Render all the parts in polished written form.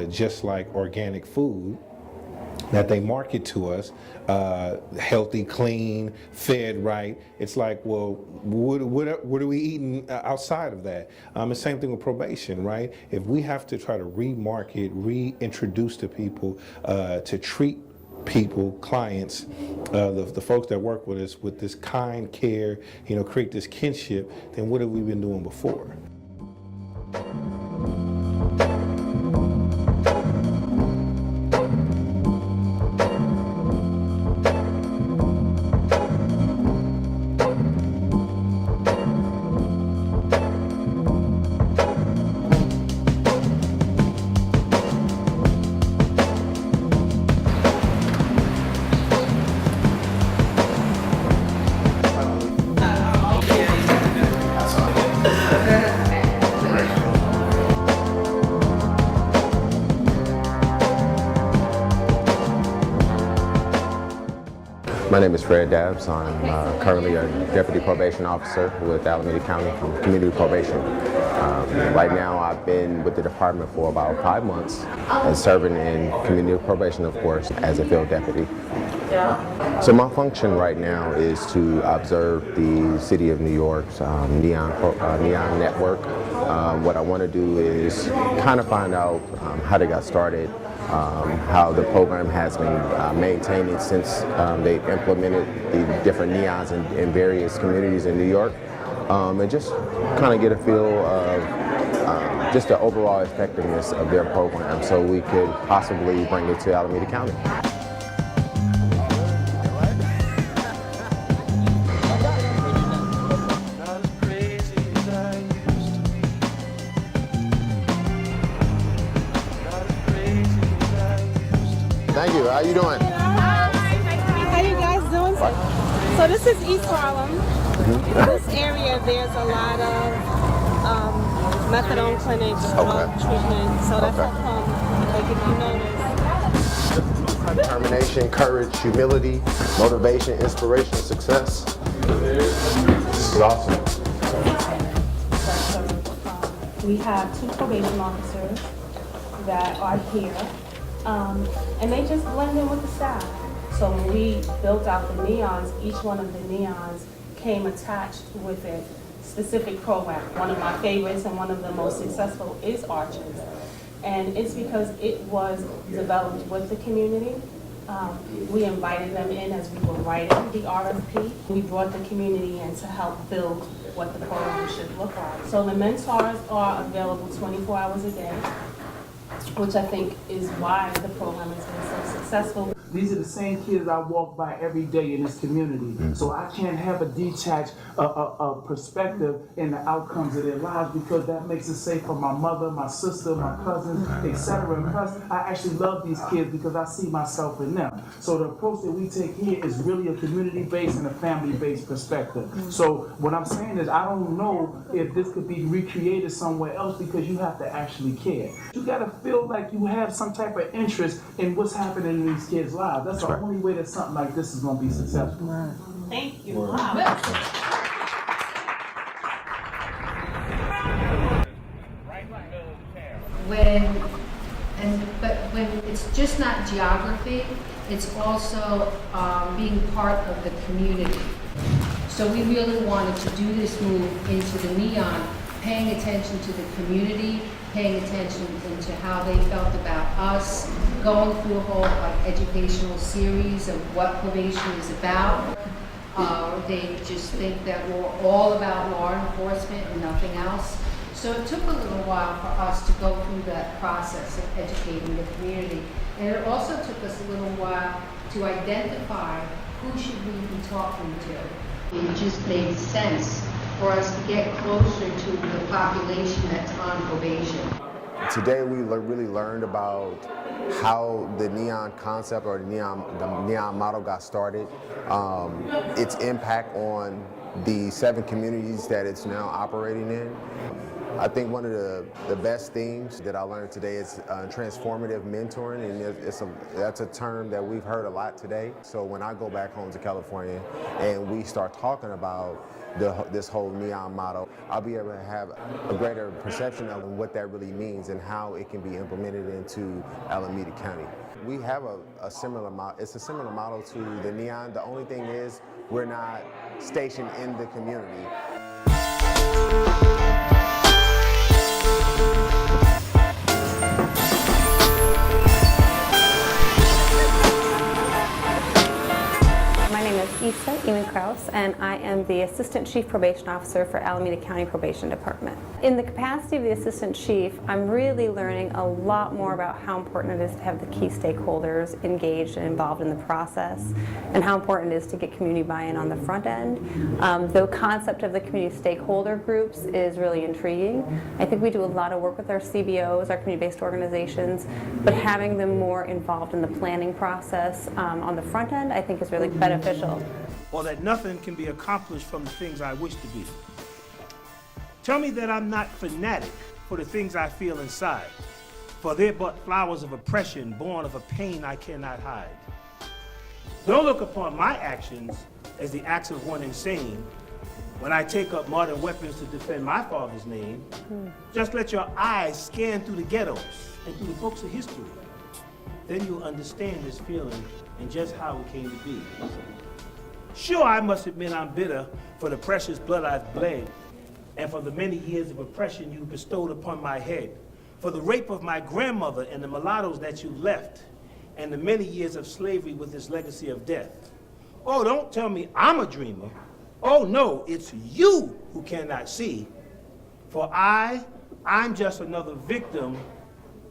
just like organic food that they market to us, healthy, clean, fed right. It's like, well, what are we eating outside of that? The same thing with probation, right? If we have to try to remarket, reintroduce to people to treat people, clients, the folks that work with us with this kind care, create this kinship, then what have we been doing before? My name is Fred Dabbs. I'm currently a Deputy Probation Officer with Alameda County Community Probation. Right now I've been with the department for about 5 months and serving in community probation, of course, as a field deputy. So my function right now is to observe the City of New York's neon network. What I want to do is kind of find out how they got started, how the program has been maintained since they've implemented the different neons in various communities in New York, and just kind of get a feel of just the overall effectiveness of their program so we could possibly bring it to Alameda County. Thank you. How you doing? How you guys doing? So this is East Harlem. In this area, there's a lot of methadone clinics, drug treatment. So that's how come, like if you notice. Determination, courage, humility, motivation, inspiration, success. This is awesome. We have 2 probation officers that are here. And they just blend in with the staff. So when we built out the neons, each one of the neons came attached with a specific program. One of my favorites and one of the most successful is Arches. And it's because it was developed with the community. We invited them in as we were writing the RFP. We brought the community in to help build what the program should look like. So the mentors are available 24 hours a day, which I think is why the program has been so successful. These are the same kids I walk by every day in this community. So I can't have a detached perspective in the outcomes of their lives, because that makes it safe for my mother, my sister, my cousins, etc. And plus, I actually love these kids because I see myself in them. So the approach that we take here is really a community-based and a family-based perspective. So what I'm saying is I don't know if this could be recreated somewhere else, because you have to actually care. You gotta feel like you have some type of interest in what's happening in these kids' lives. That's the only way that something like this is going to be successful. Thank you. But when it's just not geography, it's also being part of the community. So we really wanted to do this move into the neon, paying attention to the community, paying attention into how they felt about us, going through a whole educational series of what probation is about. They just think that we're all about law enforcement and nothing else. So it took a little while for us to go through that process of educating the community. And it also took us a little while to identify who should we be talking to. It just made sense for us to get closer to the population that's on probation. Today we really learned about how the neon concept or the neon model got started, its impact on the 7 communities that it's now operating in. I think one of the best things that I learned today is transformative mentoring, and that's a term that we've heard a lot today. So when I go back home to California and we start talking about this whole NEON model, I'll be able to have a greater perception of what that really means and how it can be implemented into Alameda County. We have a similar model. It's a similar model to the NEON. The only thing is we're not stationed in the community. My name is Issa Ewan-Kraus, and I am the Assistant Chief Probation Officer for Alameda County Probation Department. In the capacity of the Assistant Chief, I'm really learning a lot more about how important it is to have the key stakeholders engaged and involved in the process, and how important it is to get community buy-in on the front end. The concept of the community stakeholder groups is really intriguing. I think we do a lot of work with our CBOs, our community-based organizations, but having them more involved in the planning process on the front end, I think is really beneficial. Or that nothing can be accomplished from the things I wish to be. Tell me that I'm not fanatic for the things I feel inside, for they're but flowers of oppression born of a pain I cannot hide. Don't look upon my actions as the acts of one insane when I take up modern weapons to defend my father's name. Just let your eyes scan through the ghettos and through the books of history. Then you'll understand this feeling and just how it came to be. Sure, I must admit I'm bitter for the precious blood I've bled, and for the many years of oppression you bestowed upon my head, for the rape of my grandmother and the mulattoes that you left, and the many years of slavery with its legacy of death. Oh, don't tell me I'm a dreamer. Oh no, it's you who cannot see, for I'm just another victim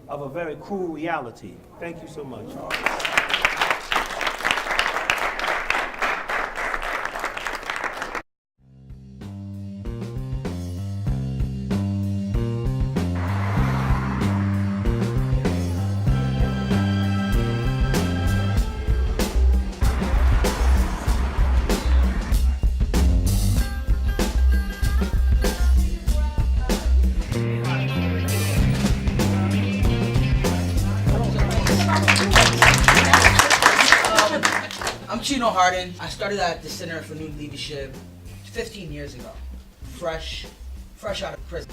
of a very cruel reality. Thank you so much. Harden. I started at the Center for New Leadership 15 years ago, fresh out of prison.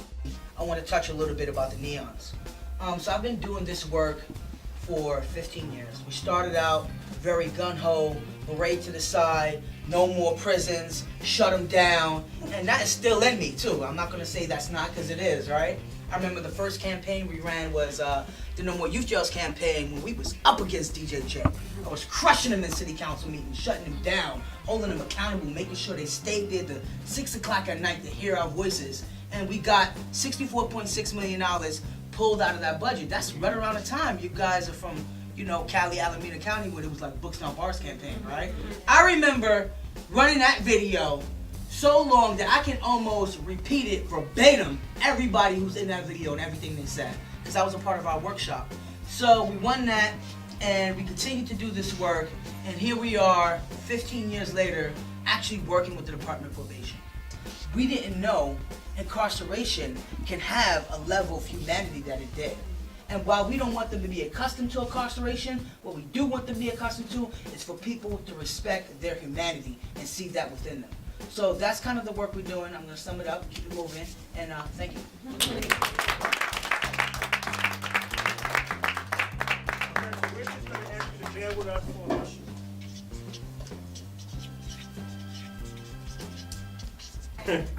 I want to touch a little bit about the Neons. So I've been doing this work for 15 years. We started out very gung-ho, parade to the side, no more prisons, shut them down, and that is still in me too. I'm not going to say that's not, because it is, right? I remember the first campaign we ran was the No More Youth Jails campaign, when we was up against DJ J. I was crushing them in city council meetings, shutting them down, holding them accountable, making sure they stayed there to 6 o'clock at night to hear our voices. And we got $64.6 million pulled out of that budget. That's right around the time you guys are from, you know, Cali, Alameda County, where it was like Books Not Bars campaign, right? I remember running that video so long that I can almost repeat it verbatim, everybody who's in that video and everything they said, because that was a part of our workshop. So we won that, and we continue to do this work, and here we are 15 years later actually working with the Department of Probation. We didn't know incarceration can have a level of humanity that it did. And while we don't want them to be accustomed to incarceration, what we do want them to be accustomed to is for people to respect their humanity and see that within them. So that's kind of the work we're doing. I'm going to sum it up, keep it moving, and thank you.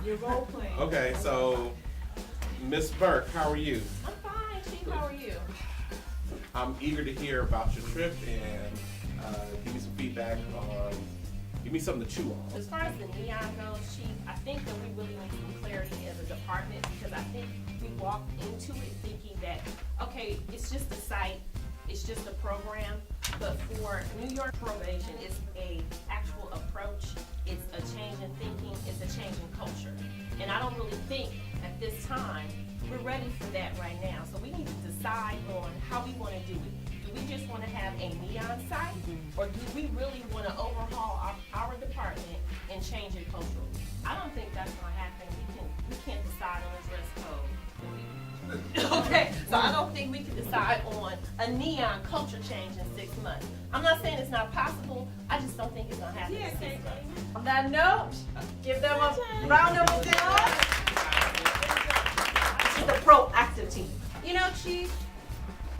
You're role playing. Okay, so Miss Burke, how are you? I'm fine, Chief. How are you? I'm eager to hear about your trip and give me some feedback on. Give me something to chew on. As far as the NEON goes, Chief, I think that we really need some clarity as a department, because I think we walked into it thinking that, okay, it's just a site, it's just a program, but for New York probation, it's a actual approach, it's a change in thinking, it's a change in culture. And I don't really think at this time we're ready for that right now. So we need to decide on how we want to do it. Do we just want to have a NEON site, or do we really want to overhaul our department and change it culturally? I don't think that's going to happen. We can't decide on a dress code Okay, so I don't think we can decide on a neon culture change in 6 months. I'm not saying it's not possible, I just don't think it's gonna happen in 6 months. On that note, give them a round of applause. To the proactive team. You know, Chief,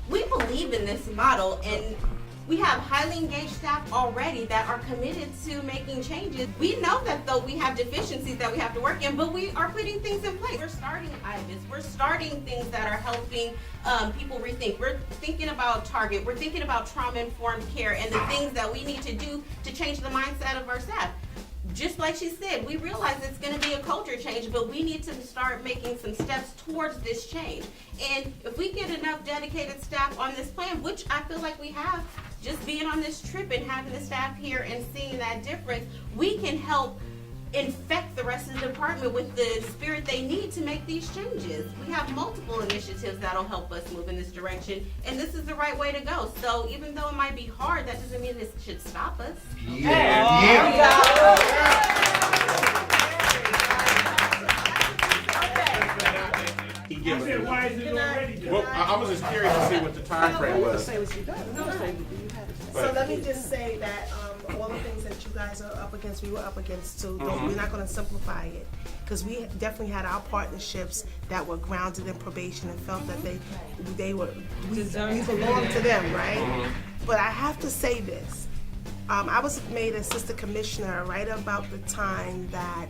we believe in this model, and we have highly engaged staff already that are committed to making changes. We know that though we have deficiencies that we have to work in, but we are putting things in place. We're starting IVIS, we're starting things that are helping people rethink. We're thinking about Target, we're thinking about trauma-informed care and the things that we need to do to change the mindset of our staff. Just like she said, we realize it's going to be a culture change, but we need to start making some steps towards this change. And if we get enough dedicated staff on this plan, which I feel like we have, just being on this trip and having the staff here and seeing that difference, we can help infect the rest of the department with the spirit they need to make these changes. We have multiple initiatives that'll help us move in this direction, and this is the right way to go. So even though it might be hard, that doesn't mean this should stop us. Why is it already done? Well, I was just curious to see what the time frame was. So let me just say that all the things that you guys are up against, we were up against too. We're not going to simplify it, because we definitely had our partnerships that were grounded in probation and felt that we belonged to them, right? But I have to say this. I was made assistant commissioner right about the time that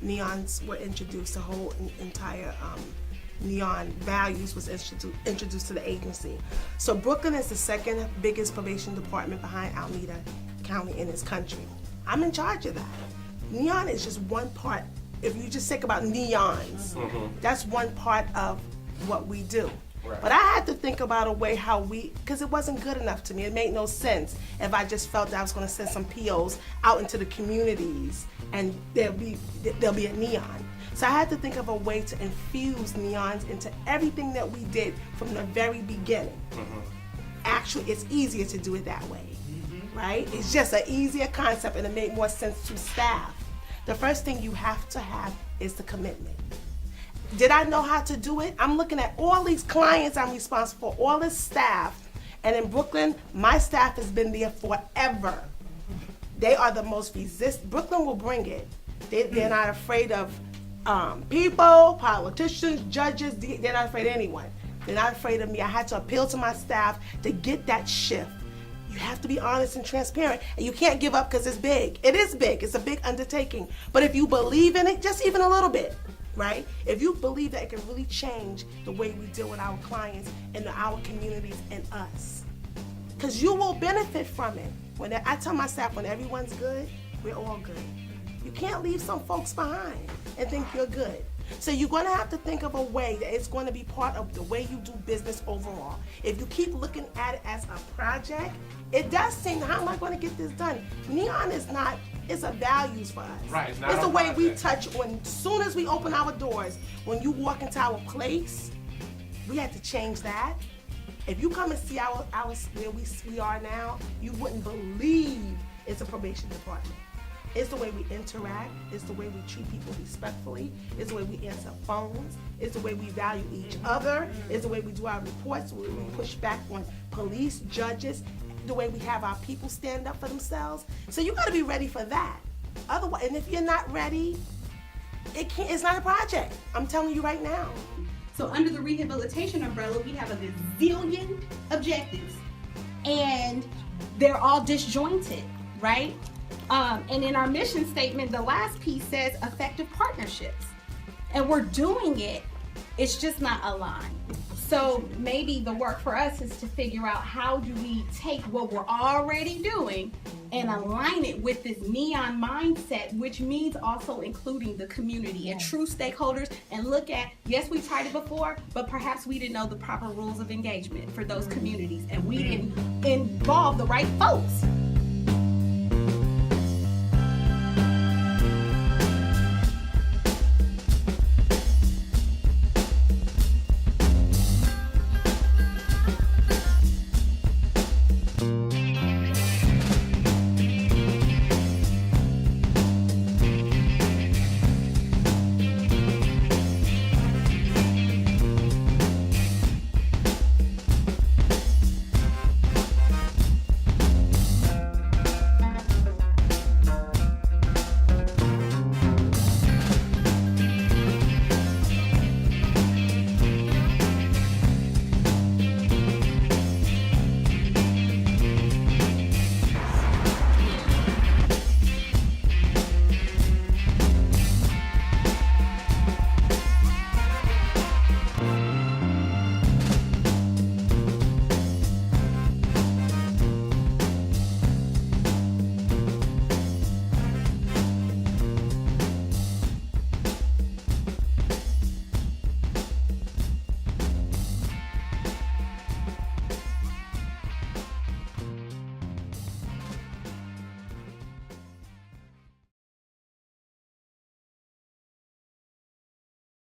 neons were introduced. The whole entire neon values was introduced to the agency. So Brooklyn is the second biggest probation department behind Alameda County in this country. I'm in charge of that. Neon is just one part. If you just think about neons, that's one part of what we do. Right. But I had to think about a way how because it wasn't good enough to me. It made no sense if I just felt that I was going to send some POs out into the communities and there'll be a neon. So I had to think of a way to infuse neons into everything that we did from the very beginning. Actually, it's easier to do it that way, right? It's just an easier concept and it made more sense to staff. The first thing you have to have is the commitment. Did I know how to do it? I'm looking at all these clients I'm responsible for, all this staff. And in Brooklyn, my staff has been there forever. They are the most resistant. Brooklyn will bring it. They're not afraid of people, politicians, judges. They're not afraid of anyone. They're not afraid of me. I had to appeal to my staff to get that shift. You have to be honest and transparent, and you can't give up because it's big. It is big. It's a big undertaking. But if you believe in it, just even a little bit, right? If you believe that it can really change the way we deal with our clients and our communities and us, because you will benefit from it. When I tell my staff, when everyone's good, we're all good. You can't leave some folks behind and think you're good. So you're going to have to think of a way that it's going to be part of the way you do business overall. If you keep looking at it as a project, it does seem, how am I going to get this done? Neon is not, it's a values for us. Right, it's not it's a the way project. we touch, as soon as we open our doors, when you walk into our place, we had to change that. If you come and see our where we are now, you wouldn't believe it's a probation department. It's the way we interact, it's the way we treat people respectfully, it's the way we answer phones, it's the way we value each other, it's the way we do our reports, the way we push back on police, judges, the way we have our people stand up for themselves. So you gotta be ready for that. Otherwise, and if you're not ready, it's not a project. I'm telling you right now. So under the rehabilitation umbrella, we have a gazillion objectives, and they're all disjointed, right? And in our mission statement, the last piece says effective partnerships. And we're doing it, it's just not aligned. So maybe the work for us is to figure out how do we take what we're already doing and align it with this neon mindset, which means also including the community and true stakeholders, and look at, yes, we tried it before, but perhaps we didn't know the proper rules of engagement for those communities, and we didn't involve the right folks.